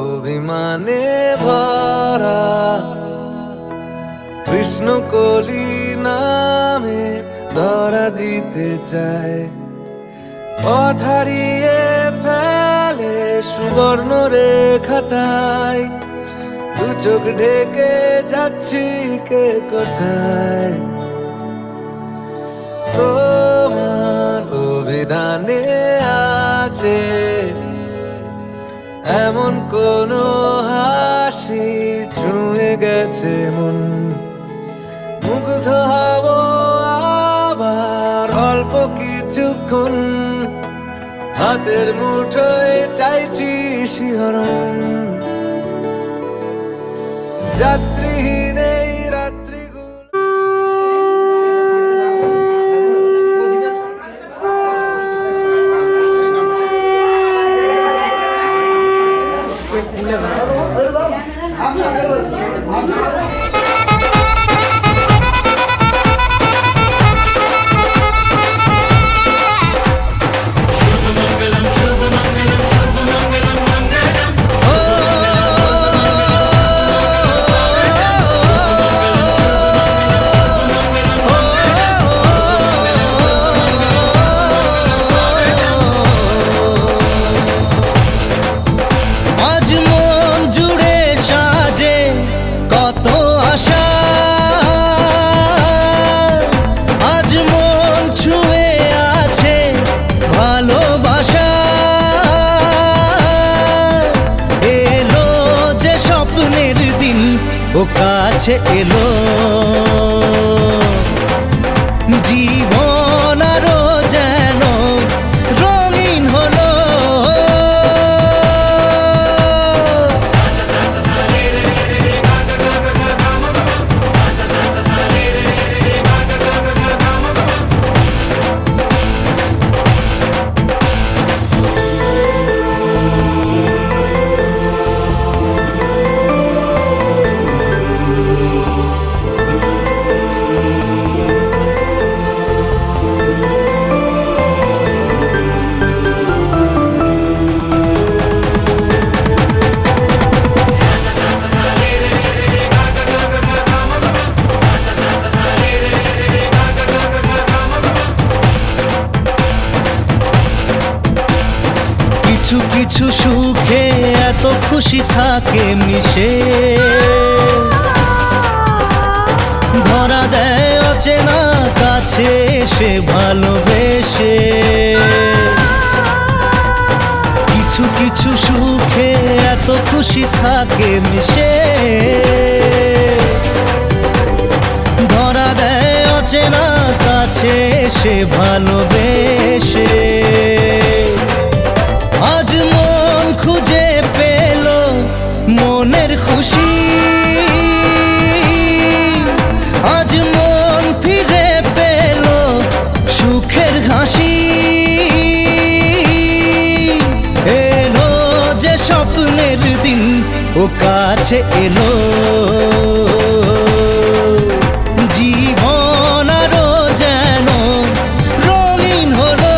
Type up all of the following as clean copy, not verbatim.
অভিমানে ভরা কৃষ্ণ কলি নামে ধরা দিতে চায়, পথ হারিয়ে ফেলে সুবর্ণ রেখাটায়, দু চোখ ঢেকে যাচ্ছি কে কোথায়। তোমার অভিধানে আছে এমন কোন হাসি ছুঁয়ে গেছে মন, মুগ্ধ হব আবার অল্প কিছুক্ষণ, হাতের মুঠোয় চাইছি শিহরণ। যাত্রীহীন এই রাত্রিগুলো কাছে এলো, জীবন আরো যেন রঙিন হলো। কিছু সুখে এত খুশি থাকে মিশে, ধরা দেয় অচেনা কাছে সে ভালোবেসে। কিছু কিছু সুখে এত খুশি থাকে মিশে, ধরা দেয় অচেনা কাছে সে ভালোবেসে। আজ মন খুঁজে পেল মনের খুশি, আজ মন ফিরে পেল সুখের হাসি। এলো যে স্বপ্নের দিন ও কাছে এলো, জীবন আরো যেন রঙিন হলো।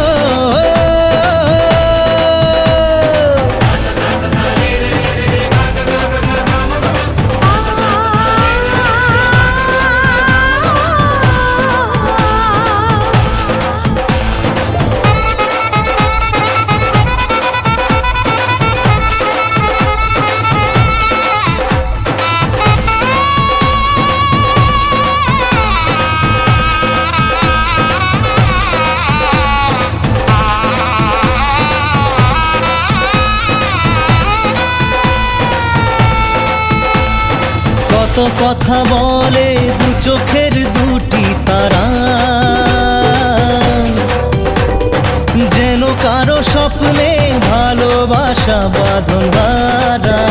কত কথা বলে দু চোখের দুটি তারা, কারো স্বপ্নে ভালোবাসা বাঁধন হারা।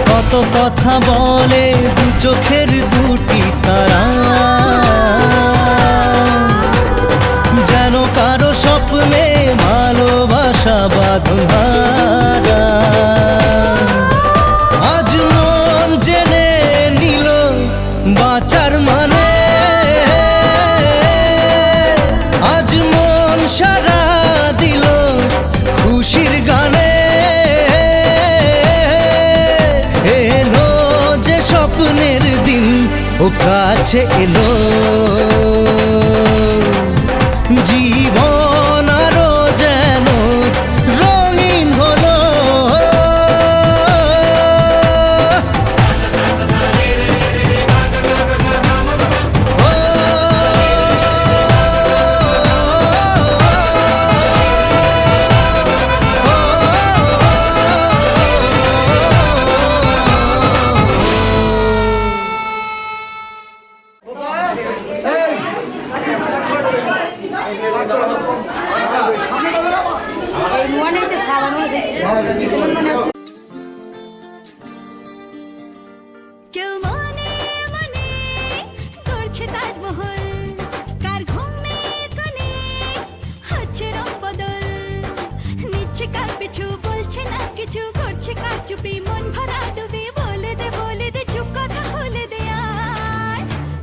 কত কথা বলে দু চোখের দুটি তারা, যেন কারো স্বপ্নে ভালোবাসা বাঁধন হারা। আজ মন জেনে নিল বাঁচার মানে, আজ মন সারা দিল খুশির গানে। এলো যে স্বপ্নের দিন ও কাছে এলো, জীবন আরো যেন রঙিন হলো। কেউ মনে মনে করছে তাজমহল, কার ঘুমে কোণে হচ্ছে রং বদল, নিচ্ছে কার পিছু বলছে না কিছু, করছে কার চুপি মন ভরা ডুবি। বলে দে চুপ কথা খুলে দে আর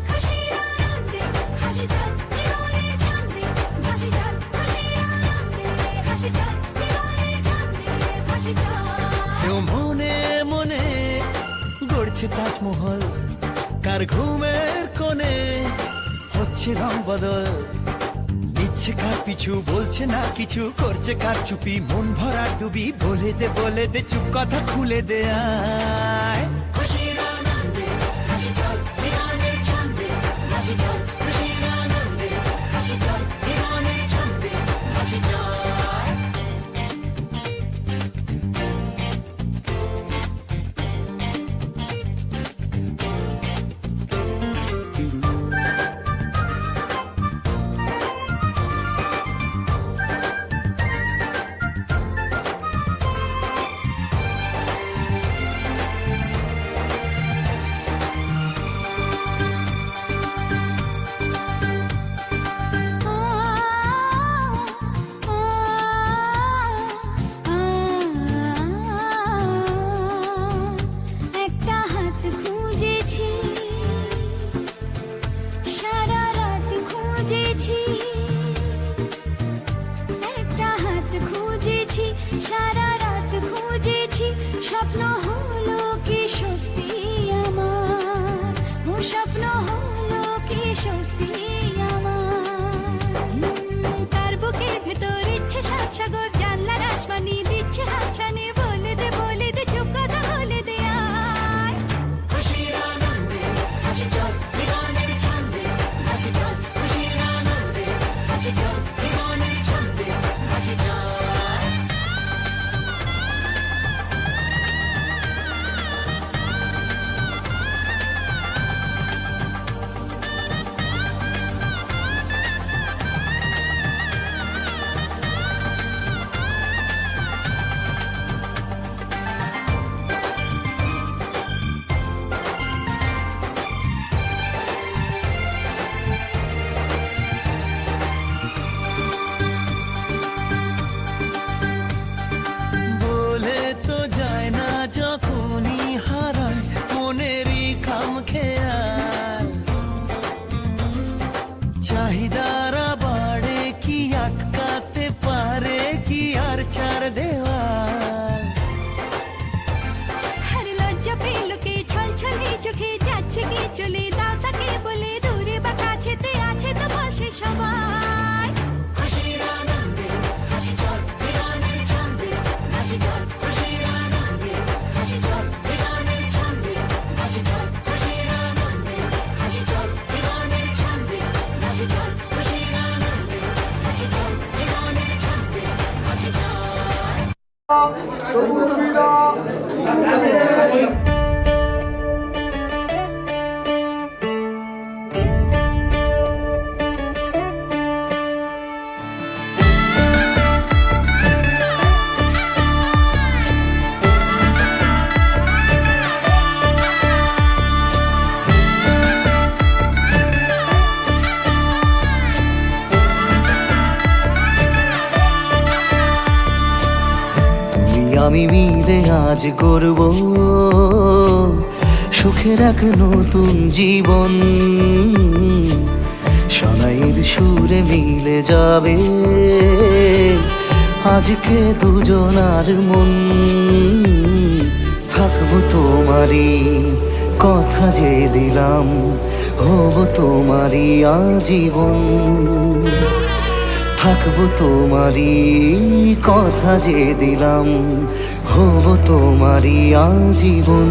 খুশির আনন্দে হাসি যাক জীবনের ছন্দে ভাসি যাক, খুশির আনন্দে হাসি যাক জীবনের ছন্দে ভাসি যাক। কেউ মনে মনে গড়ছে তাজমহল, কার ঘুমের কোণে হচ্ছে রং বদল, নিচ্ছে কার পিছু বলছে না কিছু, করছে কার চুপি মন ভরা ডুবি। বলে দে চুপ কথা খুলে দে আয় খুশির আনন্দে হাসি যাক জীবনের ছন্দে ভাসি যাক, খুশির আনন্দে হাসি যাক জীবনের ছন্দে ভাসি যাক। একটা হাত খুঁজেছি, সারা রাত খুঁজেছি, একটা হাত খুঁজেছি, সারা রাত খুঁজেছি। স্বপ্ন হলো কি সত্যি আমার, ও স্বপ্ন হলো কি সত্যি আমার। তার বুকের ভেতর ইচ্ছে সাত সাগর, জানলার আসমানি দিচ্ছে হাতছানি। বলে দে চুপ কথা বলে দে আয় খুশির আনন্দে হাসি যাক জীবনের ছন্দে ভাসি যাক, খুশির আনন্দে হাসি যাক জীবনের ছন্দে ভাসি যাক। বলে তো যায় না যখনই হারায় মনেরই খাম খেয়াল, চাহিদারা বাড়ে কি আটকাতে পারে কি আর চার দেওয়াল। আর লজ্জা পেল কে ছলছলে চোখে যাচ্ছে কি চলে, দাও তাকে বলে দূরে বা কাছেতে আছে তো পাশে সবাই। খুশির আনন্দে হাসি যাক জীবনের ছন্দে ভাসি যাক, খুশির আনন্দে হাসি যাক জীবনের ছন্দে ভাসি যাক, খুশির আনন্দে হাসি যাক জীবনের ছন্দে ভাসি যাক, খুশির আনন্দে হাসি যাক জীবনের ছন্দে ভাসি যাক। আমি মিলে আজ করব সুখের এক নতুন জীবন। শোনাইয়ের সুরে মিলে যাবে আজকে দুজনার মন। থাকবো তোমারই কথা যে দিলাম, হব তোমারই আজীবন। থাকবো তোমারই কথা যে দিলাম, হব তোমারই আজীবন।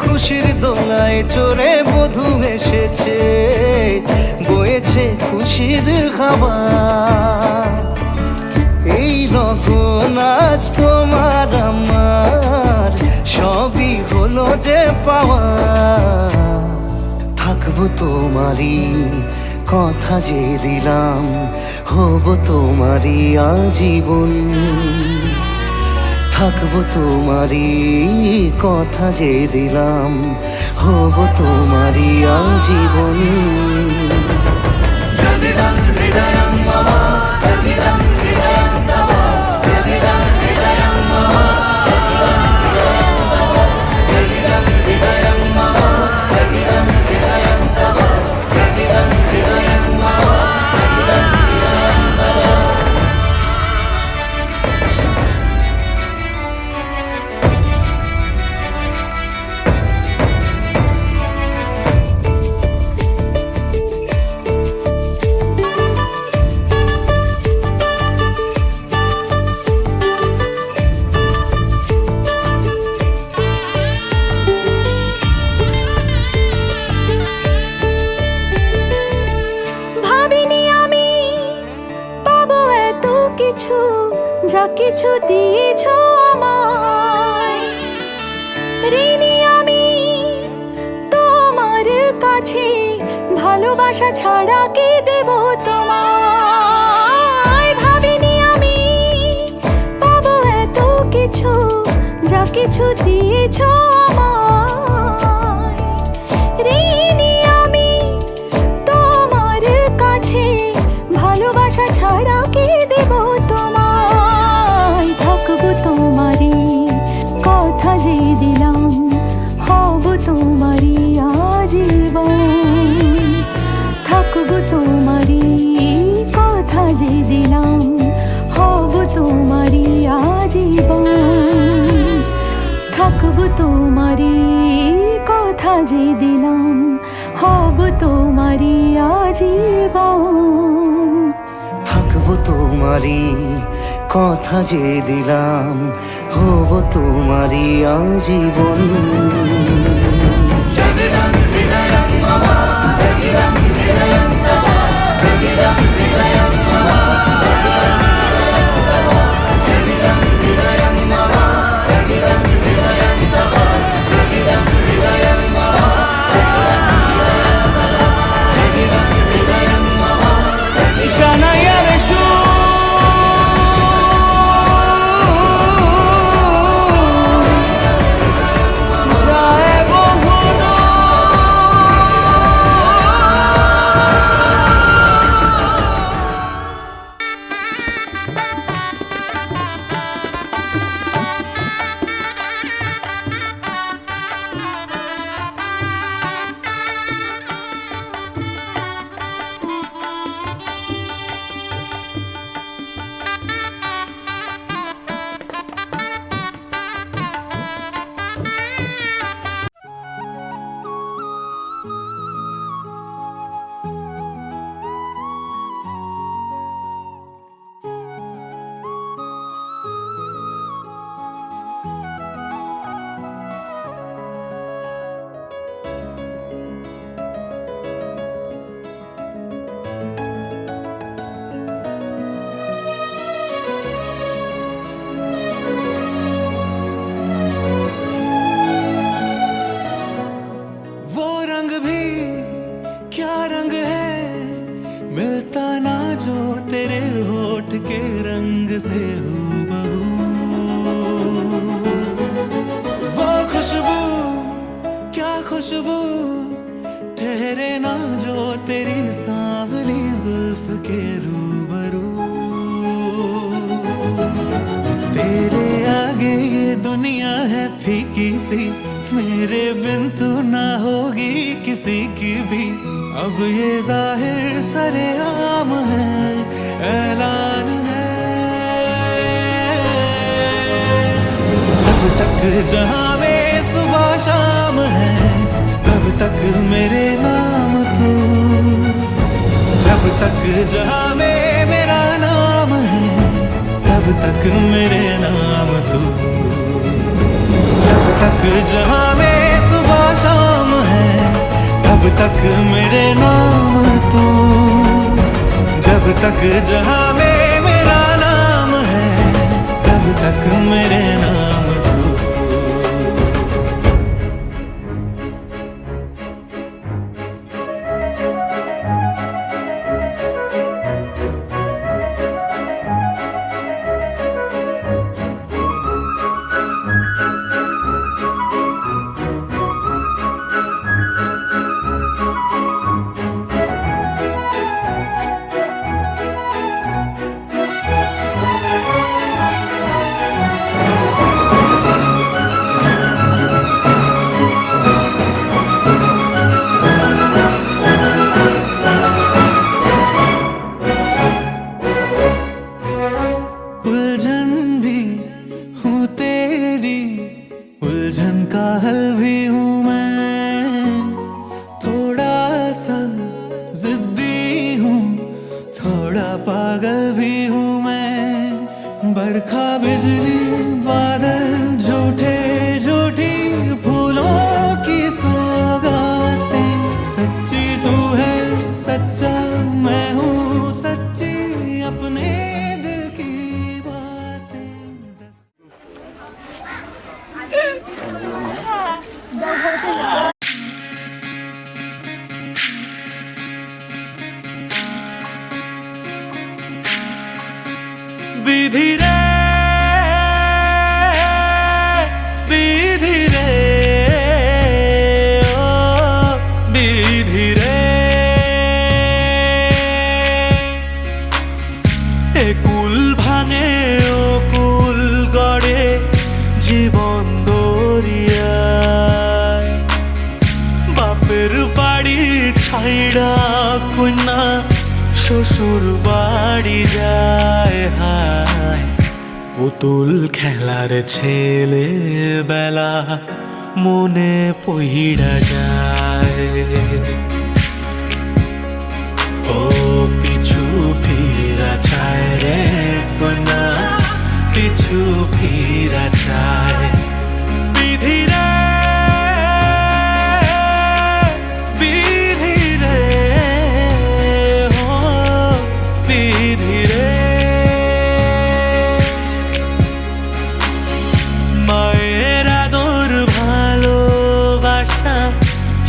খুশির দোলায় চড়ে বধূ এসেছে, বয়েছে খুশির খাবার। এই রকম আজ তোমার আমার সবই হলো যে পাওয়া। থাকবো তোমারই কথা যে দিলাম, হব তোমারই আজীবন। থাকবো তোমারই কথা যে দিলাম, হব তোমারই আজীবন। যা কিছু দিয়েছ আমায়, ঋণী আমি তোমার কাছে। ভালোবাসা ছাড়া কি দেব তোমায়? ভাবিনি আমি পাবো এত কিছু, যা কিছু দিয়েছ আমায়। ঋণী আমি তোমার কাছে, ভালোবাসা ছাড়া কি দেব তোমায়? থাকবো তোমারই কথা যে দিলাম, হব তোমারই আজীবন। থাকবো তোমারই কথা যে দিলাম, হব তোমারই আজীবন। থাকবো তোমারই কথা যে দিলাম, হব তোমারই আজীবন। থাকবো তোমারই কথা যে দিলাম, হব তোমারই আজীবন। होठ के रंग से हूबहू वो खुशबू, क्या खुशबू ठहरे ना जो तेरी सांवली जुल्फ के रूबरू। तेरे आगे ये दुनिया है फीकी सी, मेरे बिन तू ना होगी किसी की भी। अब ये जाहिर सरेआम है, ऐलान है, जब तक जहां में सुबह शाम है तब तक मेरे नाम तू। जब तक जहां में मेरा नाम है तब तक मेरे नाम तू। जब तक जहां में सुबह शाम है तब तक मेरे नाम तू। जब तक जहां में मेरा नाम है तब तक मेरे नाम तू। उलझन भी हूँ तेरी, उलझन का हल भी हूँ मैं। थोड़ा सा जिद्दी हूँ, थोड़ा पागल भी हूँ मैं। बरखा बिजली बादल झूठे झूठी फूलों की सौगातें। सच्ची तू है सच्चा मैं हूँ सच्ची, अपने दिल की बातें। विधि रे विधि रे ओ विधि रे। এ কুল ভাঙে ও কুল গড়ে জীবন দরিয়ায়। বাপের বাড়ি ছাইড়া কন্যা শ্বশুর বাড়ি যায় হায়। পুতুল খেলার ছেলে বেলা মনে পইড়া যায়। ও পিছু ফিরা চায় রে কন্যা, পিছু ফিরা চায়। বিধি রে বিধি রে ও বিধি রে। মায়ের আদর ভালোবাসা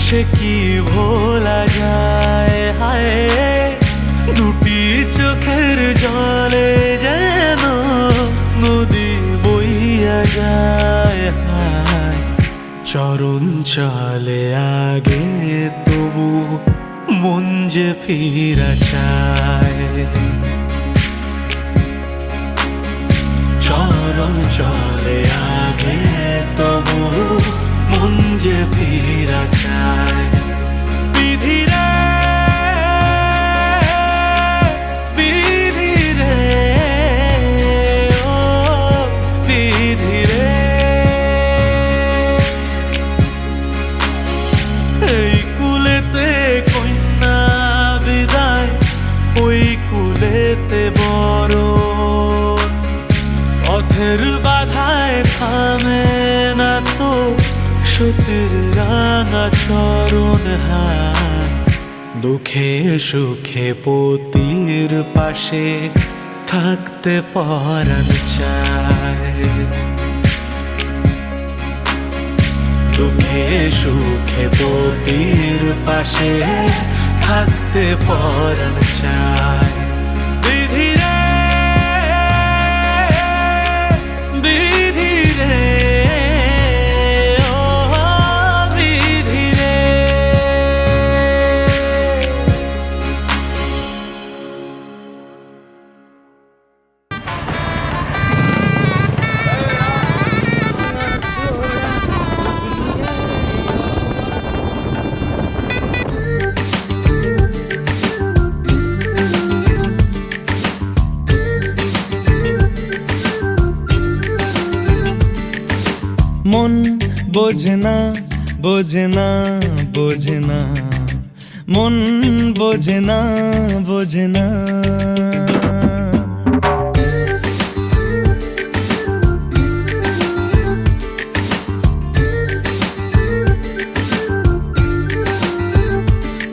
সে কি ভোলা যায় হায়। দুটি চোখের জলে যেন নদী বইয়া যায় হায়। চরণ চলে আগে তবু মন যে ফিরা চায়। চরণ চলে আগে তবু মন যে ফিরা চায়। বিধি রে বিধি রে ও বিধি রে। এই কুলেতে কন্যা বিদায়, ওই কুলেতে বরণ। পথের বাধায় থামে না তো সতীর রাঙা চরণ হায়। দুঃখে সুখে পতির পাশে থাকতে পরাণ চায়। দুঃখে সুখে পতির পাশে থাকতে পরাণ চায়। বিধি রে মন বোঝে না, বোঝে না, বোঝে না, মন বোঝে না, বোঝে না।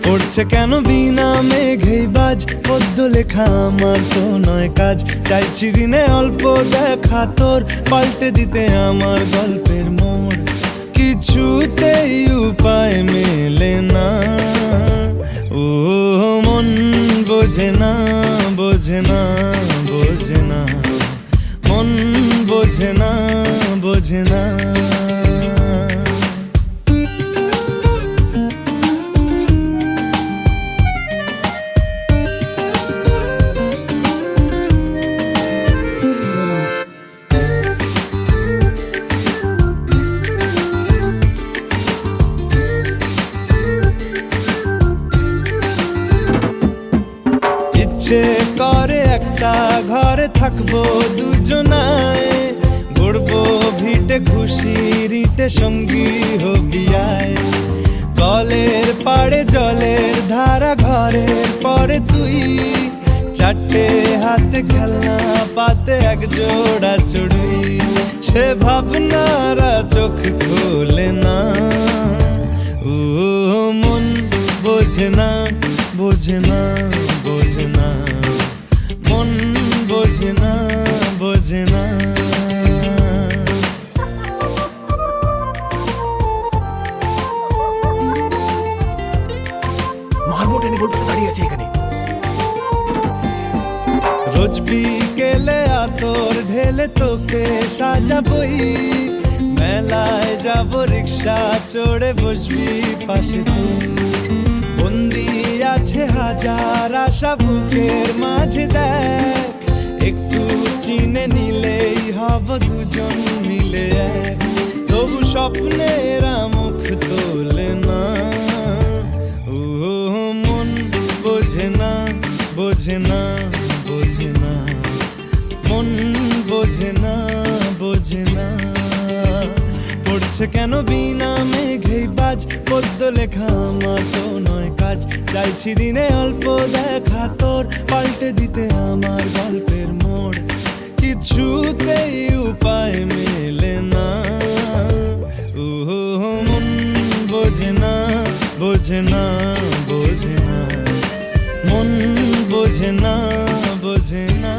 পড়ছে কেন বিনা মেঘেই বাজ, পদ্য লেখা আমার তো নয় কাজ। চাইছি দিনে অল্প দেখা তোর, পাল্টে দিতে আমার গল্পের মোড়। কিছুতেই উপায় মেলে না, ও মন বোঝে না, বোঝে না, বোঝে না, মন বোঝে না, বোঝে না। ইচ্ছে করে একটা ঘরে থাকবো দুজনায়, গড়বো ভিটে খুশির ইটে সঙ্গী হবি আয়। কলের পাড়ে জলের ধারা, ঘরের পরে তুই, চারটে হাতে খেলনা পাতে এক জোড়া চড়ুই। সে ভাবনারা চোখ খোলে না, ও মন বোঝে না, বোঝে না, বোঝে না, মন বোঝে না, বোঝে না। মারবো টেনে গল্পটা দাঁড়িয়ে আছে এখানে। রোজ বিকেলে আতর ঢেলে তোকে সাজাবই, মেলায় যাব রিক্সা চড়ে বসবি পাশে তুই। বন্দি আছে হাজার আশা বুকের মাঝে, দেখ একটু চিনে নিলেই হব দুজন মিলে এক। তবু স্বপ্নেরা মুখ তোলে না, ও মন বোঝে না, বোঝে না, বোঝে না, মন বোঝে না, বোঝে না। পড়ছে কেন বিনা মেঘেই বাজ, পদ্য লেখা আমার তো নয় কাজ। চাইছি দিনে অল্প দেখা তোর, পাল্টে দিতে আমার গল্পের মোড়। কিছুতেই উপায় মেলে না, ও মন বোঝে না, বোঝে না, বোঝে না, মন বোঝে না, বোঝে না।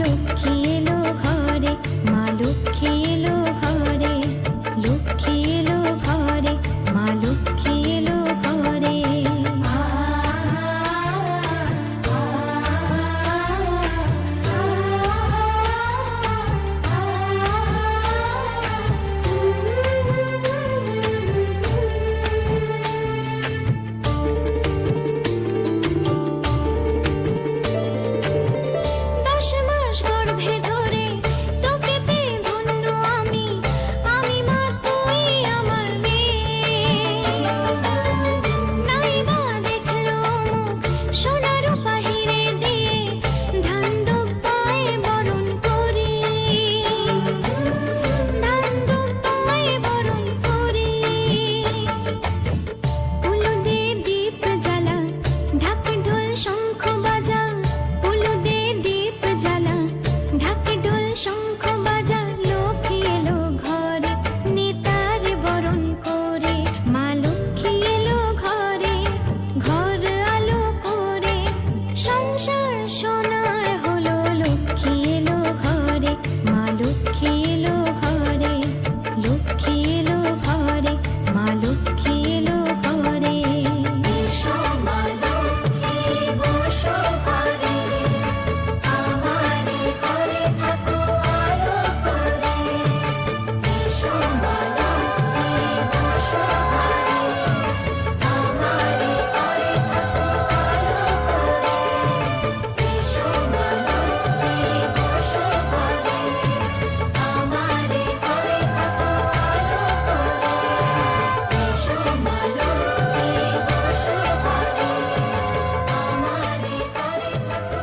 লক্ষ্মী এলো ঘরে, মা লক্ষ্মী এলো ঘরে, লক্ষ্মী এলো ঘরে, মা লক্ষ্মী এলো ঘরে। দশ মাস গর্ভে ধরে তোকে পেয়ে ধন্য আমি, আমি মা তুই আমার মেয়ে। নাই বা দেখলো মুখ সোনার বাহিরে দিয়ে, ধান দুব্বায় বরণ করি, ধান দুব্বায় বরণ করি। উলুদে দীপ জ্বালা, ঢাক ঢোল শঙ্খ বাজা, উলুদে দীপ জ্বালা, ঢাক ঢোল শঙ্খ বাজা। লক্ষ্মী এলো ঘরে, নেতার বরণ করে, মা লক্ষ্মী এলো ঘরে, ঘর আলো করে। সংসার সোনার হলো, লক্ষ্মী এলো ঘরে, মা লক্ষ্মী এলো ঘরে, লক্ষ্মী এলো ঘরে, মা লক্ষ্মী এলো ঘরে। এসো মা লক্ষ্মী বসো ঘরে, আমারে ঘরে থাকো আলো করে। এসো মা লক্ষ্মী বসো ঘরে, আমারে ঘরে থাকো আলো করে। এসো মা লক্ষ্মী বসো ঘরে, আমারে ঘরে থাকো আলো করে। এসো মা লক্ষ্মী বসো ঘরে, আমারে ঘরে থাকো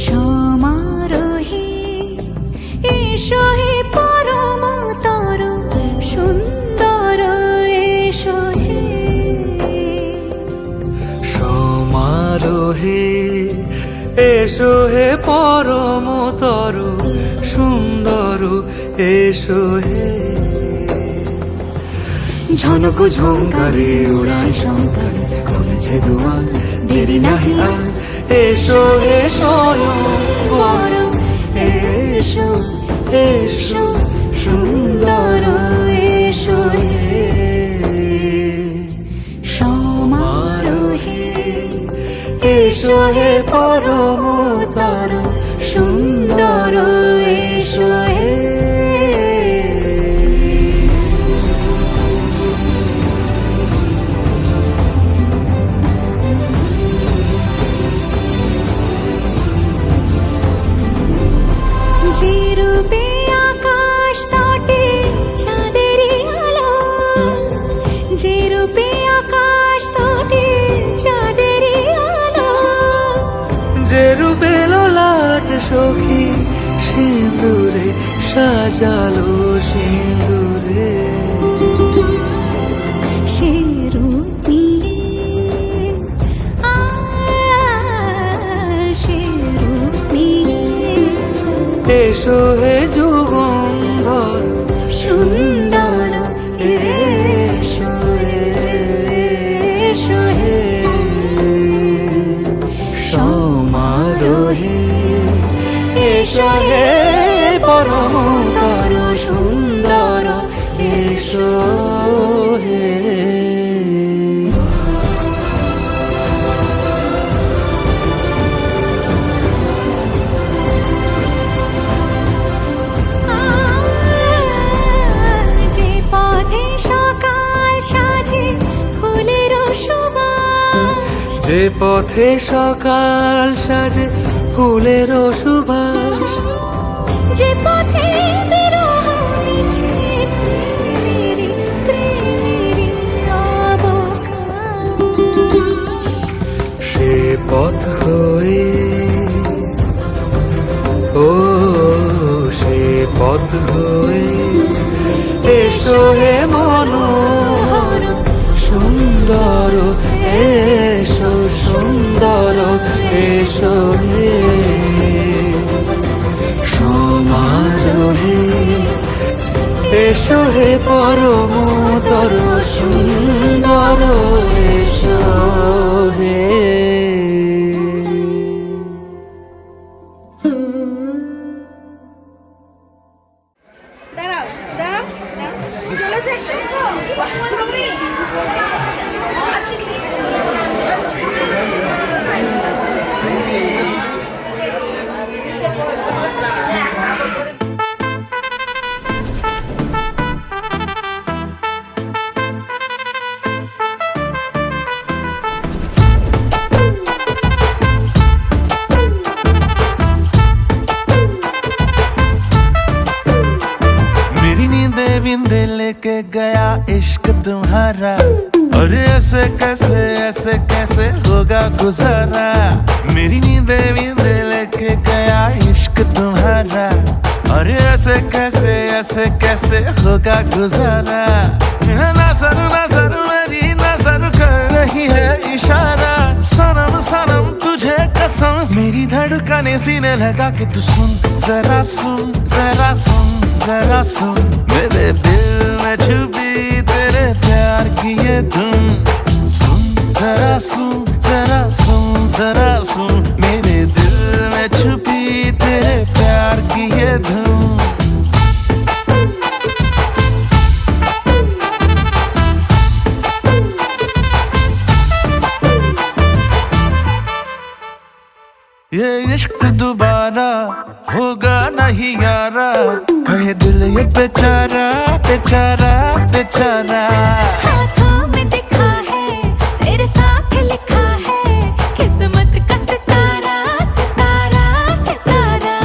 সমারোহে এসো হে পরমতর সুন্দর, এসো হে সমারোহে এসো হে পরমতর সুন্দর, এসো হে। ঝনক ঝঙ্কারে উড়ায় শঙ্কর, কমেছে দুয়ার দেরি নাহি আর। এসো হে স্বয়ং বর, এসো এসো সুন্দর, এসো হে। সমারোহে এসো হে পরমতর সুন্দর, এসো হে। যে রূপে আকাশ তটে চাঁদেরই আলো, যে রূপে আকাশ তটে চাঁদেরই আলো, যে রূপে লোলা সখী সিঁদুরে সাজালো সিঁদুরে সে রূপ নিয়ে সে রূপ নিয়ে এসো হে যুগন্ধর সুন্দর এসো এসো হে সমারোহে এসো হে পরমতর সুন্দর এসো হে যে পথে সকাল সাজে ফুলের সুবাস যে পথে সকাল সাজে ফুলের সুবাস যে পথে বিরহ মিছে প্রেমেরই প্রেমেরই অবকাশ সে পথ হয়ে ও সে পথ হয়ে এসো হে মনোহর সুন্দর এসো সুন্দর এসো হে সমারোহে এসো হে পরমতর সুন্দর এসো হে দাঁড়াও দাঁড়াও দাঁড়াও চলেছে मेरी नींदे बिंदे लेके गया इश्क तुम्हारा और ऐसे कैसे होगा गुजारा मेरी नींदे बिंदे लेके गया इश्क तुम्हारा और ऐसे कैसे होगा गुजारा नजर नजर मेरी नजर कर रही है इशारा सनम सनम तुझे कसम मेरी धड़कने सीने लगा के तू सुन जरा सुन जरा सुन जरा सुन मेरे दिल में छुपी तेरे प्यार की ये धुन सुन जरा सुन जरा सुन जरा सुन मेरे दिल में छुपी तेरे प्यार की ये धुन ये इश्क दोबारा होगा नहीं यारा कहे दिल ये बेचारा बेचारा बेचारा हाथों में दिखा है तेरे साथ लिखा है किस्मत का सितारा सितारा सितारा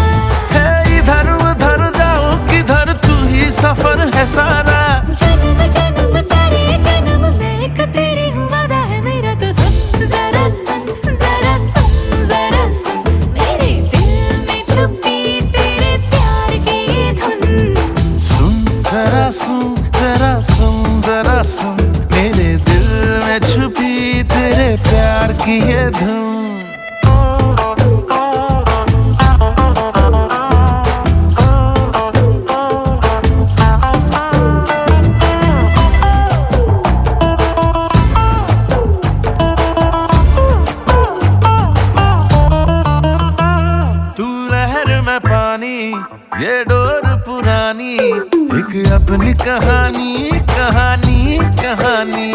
है इधर उधर जाओ किधर तू ही सफर है सारा जन्म जन्म सारे जन्म मैं एक तेरी हूँ वादा है मेरा तो सुन जरा सुन जरा सुन जरा सुन मेरे दिल में छुपी तेरे प्यार की ये धुन सुन जरा सुन जरा सुन जरा सुन मेरे दिल में छुपी तेरे प्यार की ये धुन ये डोर पुरानी एक अपनी कहानी कहानी कहानी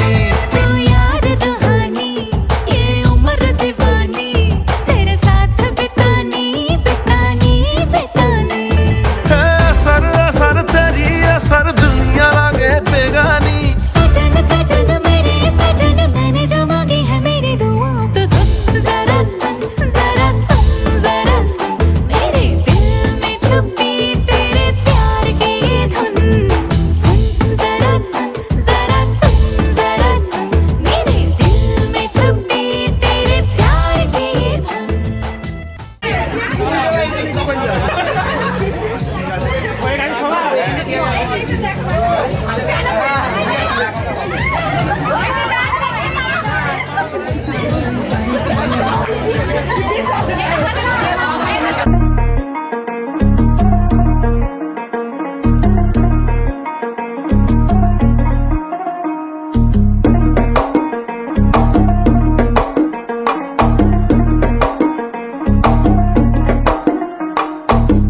तू यार रूहानी ये उम्र दीवानी तेरे साथ बितानी बितानी बितानी असर असर तेरी असर दुनिया लागे बेगानी सजन सजन मेरे सजन मैंने जो मांगी है मेरी दुआ तो सुन जरा सुन जरा सुन जरा सुन मेरे दिल में छुपी तेरे प्यार की ये धुन सुन जरा सुन जरा सुन जरा सुन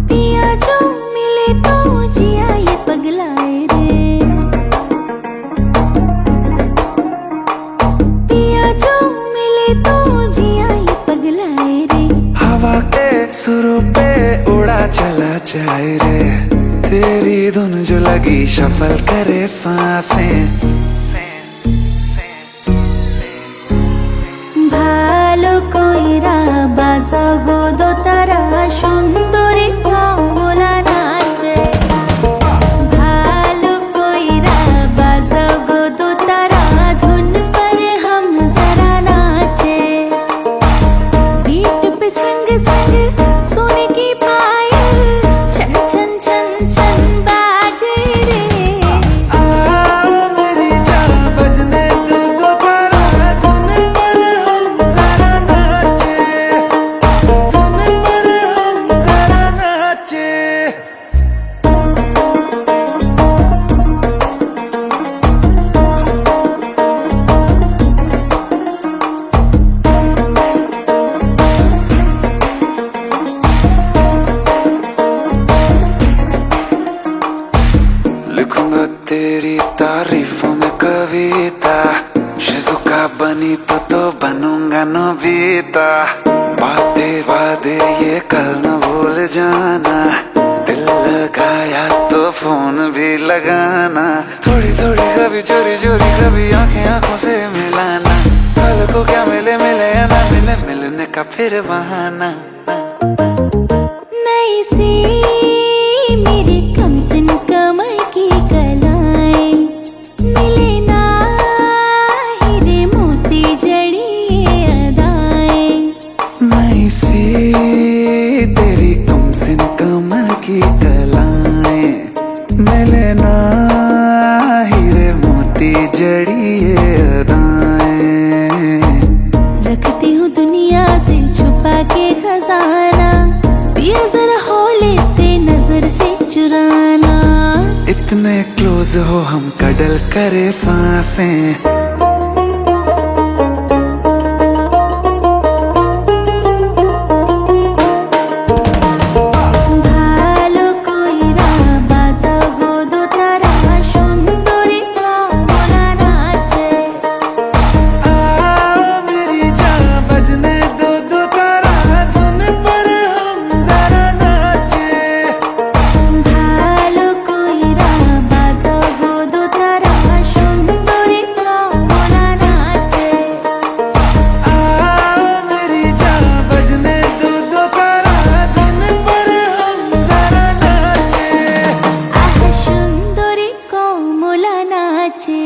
पिया जो मिले तो जिया ये पगलाए रे, पिया जो मिले तो जिया ये पगलाए रे। हवा के सुरों पे उड़ा चला जाए रे, तेरी धुन जो लगी शफल करे सांसें। ভালো কইরা বাজাবো দোতারা সুন্দরী কমলা নাচে, ভালো কইরা বাজাবো দোতারা ধুন पर हम जरा नाचे। बीट पे संग संग सोने की पायल छन छन छन छन बाजे रे। मेरी जान बजने दो दोबारा धुन पर हम जरा नाचे, धुन पर हम जरा नाचे। लिखूंगा तेरी तारीफों में कविता, शिजुका बनी तो बनूंगा नोबिता। बातें वादे ये कल न भूल जाना, दिल लगाया तो फोन भी लगाना। थोड़ी थोड़ी कभी चोरी चोरी कभी आंखें आंखों से मिलाना, कल को क्या मिले मिले या ना मिले मिलने का फिर बहाना। नई सी मेरे कमसिन कमर की कलाएं, मिले ना हीरे मोती जड़ी ये अदाएं। नई सी तेरी कमसिन कमर की कलाएं, मिले ना हीरे मोती जड़ी ये अदाएं। रखती हूँ दुनिया से छुपा के खजाना, पिया जरा हौले से नजर से चुराना। इतने क्लोज हो हम कडल करे सांसें। ভালো কইরা বাজাবো দোতারা সুন্দরী কমলা নাচে, मेरी जान बजने दो दोबारा धुन पर हम जरा नाचे। ভালো কইরা বাজাবো দোতারা সুন্দরী কমলা নাচে। मेरी जान बजने दो दोबारा धुन पर हम जरा नाचे। আহ সুন্দরী কমলা নাচে।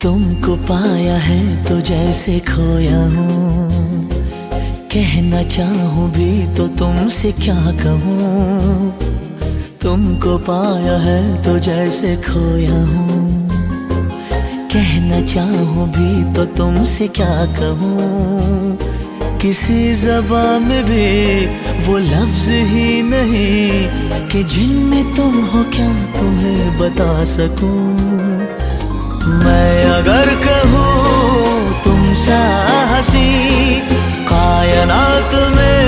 तुमको पाया है तो जैसे खोया हूँ, कहना चाहूँ भी तो तुमसे क्या कहूँ। तुमको पाया है तो जैसे खोया हूँ, कहना चाहूँ भी तो तुमसे क्या कहूँ। किसी ज़बान में भी वो लफ्ज़ ही नहीं कि जिनमें तुम हो क्या तुम्हें बता सकूँ। मैं अगर कहूँ तुम सा हंसी कायनात में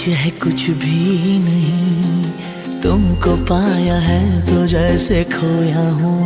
है कुछ भी नहीं, तुमको पाया है तो जैसे खोया हूँ।